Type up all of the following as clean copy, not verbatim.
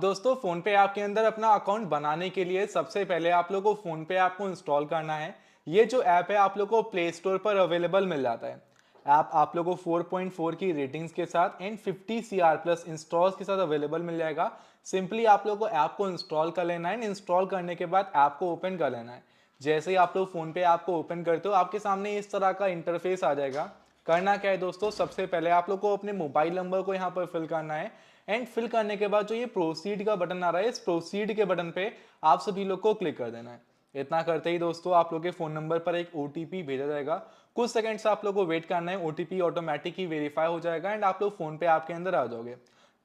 दोस्तों फोन पे ऐप के अंदर अपना अकाउंट बनाने के लिए सबसे पहले आप लोग को फोन पे ऐप को इंस्टॉल करना है। ये जो ऐप है आप लोग को प्ले स्टोर पर अवेलेबल मिल जाता है। ऐप आप लोग को 4.4 की रेटिंग्स के साथ एंड 50 CR प्लस इंस्टॉल्स के साथ अवेलेबल मिल जाएगा। सिंपली आप लोग को ऐप को इंस्टॉल कर लेना है। इंस्टॉल करने के बाद ऐप को ओपन कर लेना है। जैसे ही आप लोग फोन पे ऐप को ओपन करते हो आपके सामने इस तरह का इंटरफेस आ जाएगा। करना क्या है दोस्तों, सबसे पहले आप लोग को अपने मोबाइल नंबर को यहाँ पर फिल करना है। एंड फिल करने के बाद जो ये प्रोसीड का बटन आ रहा है, इस प्रोसीड के बटन पे आप सभी लोग को क्लिक कर देना है। इतना करते ही दोस्तों आप लोग के फोन नंबर पर एक ओटीपी भेजा जाएगा। कुछ सेकंड्स आप लोग को वेट करना है, ओटीपी ऑटोमेटिक ही वेरीफाई हो जाएगा एंड आप लोग फोन पे ऐप के अंदर आ जाओगे।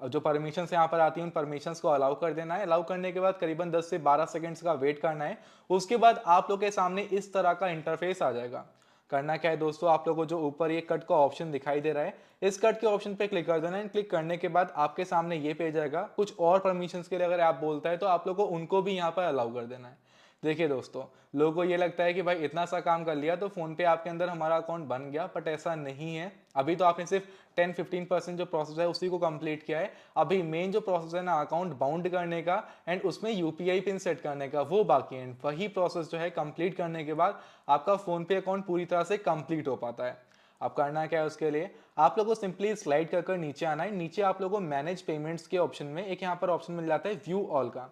और जो परमिशन यहाँ पर आती है उन परमिशंस को अलाउ कर देना है। अलाउ करने के बाद करीबन 10 से 12 सेकंड्स का वेट करना है। उसके बाद आप लोग के सामने इस तरह का इंटरफेस आ जाएगा। करना क्या है दोस्तों, आप लोगों को जो ऊपर ये कट का ऑप्शन दिखाई दे रहा है, इस कट के ऑप्शन पे क्लिक कर देना है। क्लिक करने के बाद आपके सामने ये पेज आएगा। कुछ और परमिशंस के लिए अगर आप बोलता है तो आप लोग को उनको भी यहाँ पर अलाउ कर देना है। देखिए दोस्तों, लोगों को ये लगता है कि भाई इतना सा काम कर लिया तो फोन पे आपके अंदर हमारा अकाउंट बन गया, बट ऐसा नहीं है। अभी तो आपने सिर्फ 10-15% जो प्रोसेस है उसी को कंप्लीट किया है। अभी मेन जो प्रोसेस है ना अकाउंट बाउंड करने का एंड उसमें यूपीआई पिन सेट करने का, वो बाकी है। वही प्रोसेस जो है कंप्लीट करने के बाद आपका फोन पे अकाउंट पूरी तरह से कंप्लीट हो पाता है। अब करना क्या है, उसके लिए आप लोगों को सिंपली स्लाइड कर नीचे आना है। नीचे आप लोगों को मैनेज पेमेंट्स के ऑप्शन में एक यहाँ पर ऑप्शन मिल जाता है व्यू ऑल का।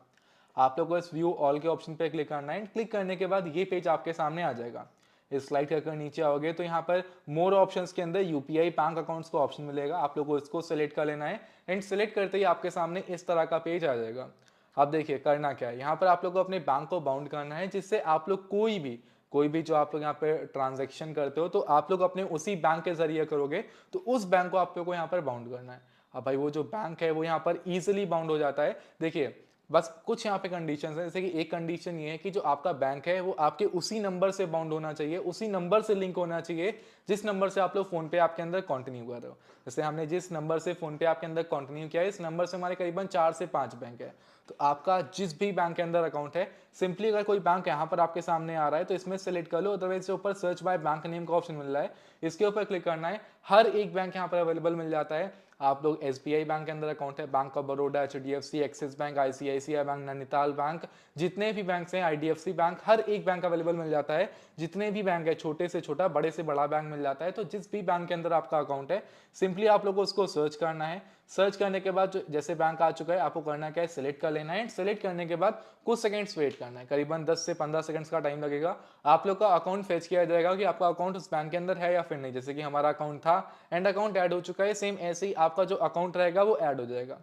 आप लोग को इस व्यू ऑल के ऑप्शन पे क्लिक करना है। क्लिक करने के बाद ये पेज आपके सामने आ जाएगा। इस स्लाइड कर नीचे आओगे तो यहाँ पर मोर ऑप्शंस के अंदर यूपीआई बैंक अकाउंट्स का ऑप्शन मिलेगा। आप लोग को इसको सिलेक्ट कर लेना है एंड सिलेक्ट करते ही आपके सामने इस तरह का पेज आ जाएगा। अब देखिए करना क्या है, यहाँ पर आप लोग को अपने बैंक को बाउंड करना है, जिससे आप लोग कोई भी जो आप लोग यहाँ पे ट्रांजेक्शन करते हो तो आप लोग अपने उसी बैंक के जरिए करोगे, तो उस बैंक को आप लोग को यहाँ पर बाउंड करना है। अब भाई वो जो बैंक है वो यहाँ पर इजीली बाउंड हो जाता है। देखिए बस कुछ यहाँ पे कंडीशन है, जैसे कि एक कंडीशन ये है कि जो आपका बैंक है वो आपके उसी नंबर से बाउंड होना चाहिए, उसी नंबर से लिंक होना चाहिए जिस नंबर से आप लोग फोन पे आपके अंदर कंटिन्यू कर रहे हो। जैसे हमने जिस नंबर से फोन पे आपके अंदर कंटिन्यू किया है, इस नंबर से हमारे करीबन 4 से 5 बैंक है। तो आपका जिस भी बैंक के अंदर अकाउंट है, सिंपली अगर कोई बैंक यहाँ पर आपके सामने आ रहा है तो इसमें सेलेक्ट कर लो। अदरवाइज से ऊपर सर्च बाय बैंक नेम का ऑप्शन मिल रहा है, इसके ऊपर क्लिक करना है। हर एक बैंक यहाँ पर अवेलेबल मिल जाता है। आप लोग एसबीआई बैंक के अंदर अकाउंट है, bank of Baroda, HDFC, axis bank, ICICI bank, Nainital bank, जितने भी बैंक हैं, आईडीएफसी बैंक, हर एक बैंक अवेलेबल मिल जाता है। जितने भी बैंक है, छोटे से छोटा बड़े से बड़ा बैंक मिल जाता है। तो जिस भी बैंक के अंदर आपका अकाउंट है, सिंपली आप लोग को उसको सर्च करना है। सर्च करने के बाद जैसे बैंक आ चुका है, आपको करना क्या है, सिलेक्ट कर लेना है। सिलेक्ट करने के बाद कुछ सेकंड्स वेट करना है, करीबन 10 से 15 सेकंड्स का टाइम लगेगा। आप लोग का अकाउंट फेच किया जाएगा कि आपका अकाउंट उस बैंक के अंदर है या फिर नहीं। जैसे कि हमारा अकाउंट था एंड अकाउंट ऐड हो चुका है, सेम ऐसे ही आपका जो अकाउंट रहेगा वो ऐड हो जाएगा।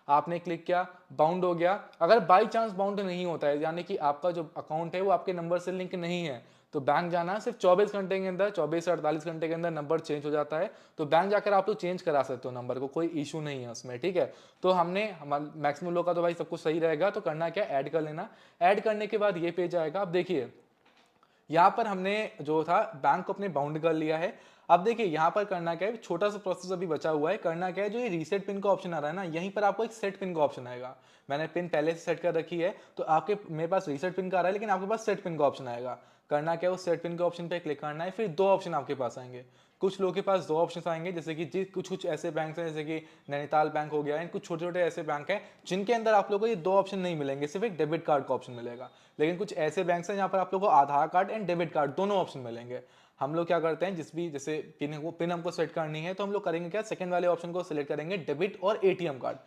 आपने क्लिक किया, बाउंड हो गया। अगर बाई चांस बाउंड नहीं होता है, यानी कि आपका जो अकाउंट है वो आपके नंबर से लिंक नहीं है, तो बैंक जाना है। सिर्फ 24 घंटे के अंदर, 24 से 48 घंटे के अंदर नंबर चेंज हो जाता है। तो बैंक जाकर आप लोग चेंज करा सकते हो नंबर को, कोई इशू नहीं है उसमें, ठीक है। तो हमने मैक्सिमम लोग का तो भाई सब कुछ सही रहेगा। तो करना क्या, ऐड कर लेना। ऐड करने के बाद ये पेज आएगा। अब देखिए यहाँ पर हमने जो था बैंक को अपने बाउंड कर लिया है। अब देखिए यहाँ पर करना क्या है, छोटा सा प्रोसेस अभी बचा हुआ है। करना क्या है, जो ये रीसेट पिन का ऑप्शन आ रहा है ना, यहीं पर आपको एक सेट पिन का ऑप्शन आएगा। मैंने पिन पहले से सेट कर रखी है, तो आपके मेरे पास रीसेट पिन का आ रहा है, लेकिन आपके पास सेट पिन का ऑप्शन आएगा। करना क्या है, उस सेट पिन के ऑप्शन पे क्लिक करना है। फिर दो ऑप्शन आपके पास आएंगे। कुछ लोगों के पास दो ऑप्शन आएंगे, जैसे कि कुछ कुछ ऐसे बैंक हैं जैसे कि नैनीताल बैंक हो गया है, कुछ छोटे छोटे ऐसे बैंक हैं जिनके अंदर आप लोगों को ये दो ऑप्शन नहीं मिलेंगे, सिर्फ एक डेबिट कार्ड का ऑप्शन मिलेगा। लेकिन कुछ ऐसे बैंक हैं जहाँ पर आप लोगों को आधार कार्ड एंड डेबिट कार्ड दोनों ऑप्शन मिलेंगे। हम लोग क्या करते हैं, जैसे पिन हमको सेट करनी है, तो हम लोग करेंगे क्या, सेकंड वाले ऑप्शन को सिलेक्ट करेंगे, डेबिट और एटीएम कार्ड।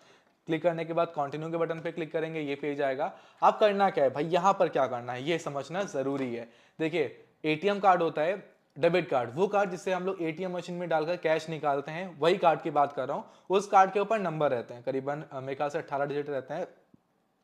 क्लिक करने के बाद कंटिन्यू के बटन पे क्लिक करेंगे, ये पेज आएगा। अब करना क्या है भाई, यहाँ पर क्या करना है ये समझना जरूरी है। देखिए एटीएम कार्ड होता है, डेबिट कार्ड वो कार्ड जिससे हम लोग एटीएम मशीन में डालकर कैश निकालते हैं, वही कार्ड की बात कर रहा हूँ। उस कार्ड के ऊपर नंबर रहते हैं, करीबन मेरे ख्याल से 18 डिजिट रहते हैं।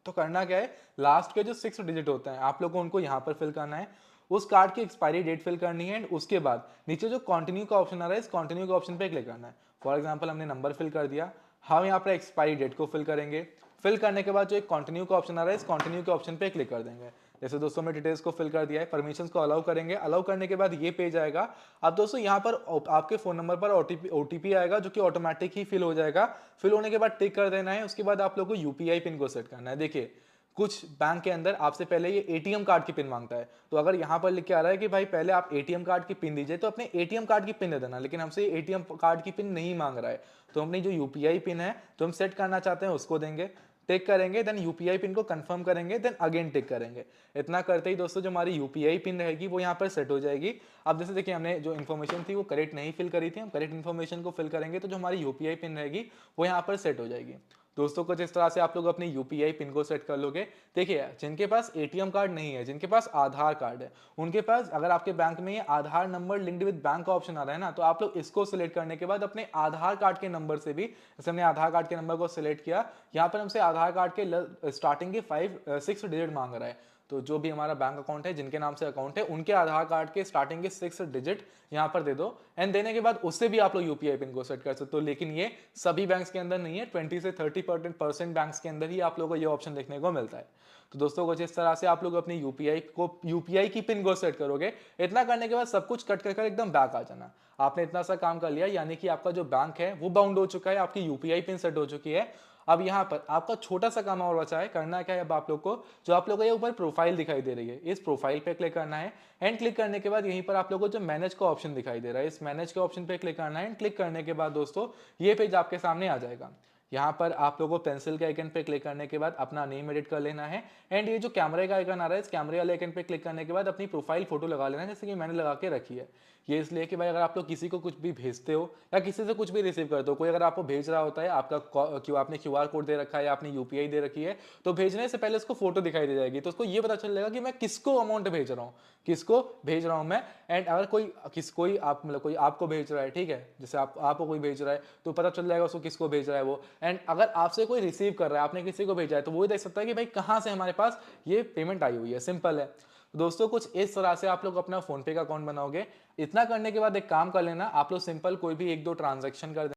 तो करना क्या है, लास्ट के जो 6 डिजिट होते हैं आप लोग को उनको यहाँ पर फिल करना है। उस कार्ड की एक्सपायरी डेट फिल करनी है एंड उसके बाद नीचे जो कंटिन्यू का ऑप्शन आ रहा है, इस कंटिन्यू के ऑप्शन पे क्लिक करना है। फॉर एग्जांपल हमने नंबर फिल कर दिया, हम यहाँ पर एक्सपायरी डेट को फिल करेंगे। फिल करने के बाद जो एक कंटिन्यू का ऑप्शन आ रहा है, इस कंटिन्यू के ऑप्शन पे क्लिक कर देंगे। जैसे दोस्तों में डिटेल्स को फिल कर दिया है, परमिशंस को अलाउ करेंगे। अलाउ करने के बाद ये पेज आएगा। अब दोस्तों यहाँ पर आपके फोन नंबर पर ओटीपी आएगा, जो कि ऑटोमेटिक ही फिल हो जाएगा। फिल होने के बाद टिक कर देना है। उसके बाद आप लोग को यूपीआई पिन को सेट करना है। देखिए कुछ बैंक के अंदर आपसे पहले ये एटीएम कार्ड की पिन मांगता है, तो अगर यहाँ पर लिख के आ रहा है कि भाई पहले आप एटीएम कार्ड की पिन दीजिए, तो अपने एटीएम कार्ड की पिन दे देना। लेकिन हमसे एटीएम कार्ड की पिन नहीं मांग रहा है, तो अपनी जो यूपीआई पिन है जो हम सेट करना चाहते हैं उसको देंगे। टिक करेंगे, देन यूपीआई पिन को कंफर्म करेंगे, देन अगेन टिक करेंगे। इतना करते ही दोस्तों जो हमारी यूपीआई पिन रहेगी वो यहाँ पर सेट हो जाएगी। अब जैसे देखिए हमने जो इन्फॉर्मेशन थी वो करेक्ट नहीं फिल करी थी, हम करेक्ट इन्फॉर्मेशन को फिल करेंगे तो जो हमारी यूपीआई पिन रहेगी वो यहाँ पर सेट हो जाएगी। दोस्तों को जिस तरह से आप लोग अपनी यूपीआई पिन को सेट कर लोगे, देखिए जिनके पास एटीएम कार्ड नहीं है, जिनके पास आधार कार्ड है, उनके पास अगर आपके बैंक में ये आधार नंबर लिंक्ड विद बैंक का ऑप्शन आ रहा है ना, तो आप लोग इसको सिलेक्ट करने के बाद अपने आधार कार्ड के नंबर से भी, जैसे हमने आधार कार्ड के नंबर को सिलेक्ट किया, यहाँ पर हमसे आधार कार्ड के स्टार्टिंग के 6 डिजिट मांग रहा है। तो जो भी हमारा बैंक अकाउंट है, जिनके नाम से अकाउंट है, उनके आधार कार्ड के स्टार्टिंग के 6 डिजिट यहाँ पर दे दो, एंड देने के बाद उससे भी आप लोग यूपीआई पिन को सेट कर सकते हो। लेकिन ये सभी बैंक्स के अंदर नहीं है, 20 से 30% बैंक्स के अंदर ही आप लोगों को ये ऑप्शन देखने को मिलता है। तो दोस्तों को जिस तरह से आप लोग अपनी यूपीआई की पिन को सेट करोगे, इतना करने के बाद सब कुछ कट कर एकदम बैक आ जाना। आपने इतना सा काम कर लिया, यानी कि आपका जो बैंक है वो बाउंड हो चुका है, आपकी यूपीआई पिन सेट हो चुकी है। अब यहाँ पर आपका छोटा सा काम और बचा है, करना क्या है अब आप लोग को, जो आप लोग को ये ऊपर प्रोफाइल दिखाई दे रही है, इस प्रोफाइल पे क्लिक करना है, एंड क्लिक करने के बाद यहीं पर आप लोग को जो मैनेज का ऑप्शन दिखाई दे रहा है, इस मैनेज के ऑप्शन पे क्लिक करना है, एंड क्लिक करने के बाद दोस्तों ये पेज आपके सामने आ जाएगा। यहाँ पर आप लोगों को पेंसिल के आइकन पे क्लिक करने के बाद अपना नेम एडिट कर लेना है, एंड ये जो कैमरे का आइकन आ रहा है, इस कैमरे वाले आइकन पे क्लिक करने के बाद अपनी प्रोफाइल फोटो लगा लेना है, जैसे कि मैंने लगा के रखी है। ये इसलिए कि भाई अगर आप लोग किसी को कुछ भी भेजते हो या किसी से कुछ भी रिसीव करते हो, कोई अगर आपको भेज रहा होता है, आपने क्यूआर कोड दे रखा है या आपने यूपीआई दे रखी है, तो भेजने से पहले उसको फोटो दिखाई दे जाएगी, तो उसको ये पता चल जाएगा कि मैं किसको अमाउंट भेज रहा हूँ, किसको भेज रहा हूँ मैं। एंड अगर कोई आप मतलब कोई आपको भेज रहा है, ठीक है, जैसे आपको कोई भेज रहा है तो पता चल जाएगा उसको किसको भेज रहा है वो। एंड अगर आपसे कोई रिसीव कर रहा है, आपने किसी को भेजा है, तो वो देख सकता है कि भाई कहाँ से हमारे पास ये पेमेंट आई हुई है। सिंपल है दोस्तों, कुछ इस तरह से आप लोग अपना फोन पे का अकाउंट बनाओगे। इतना करने के बाद एक काम कर लेना, आप लोग सिंपल कोई भी 1-2 ट्रांजैक्शन कर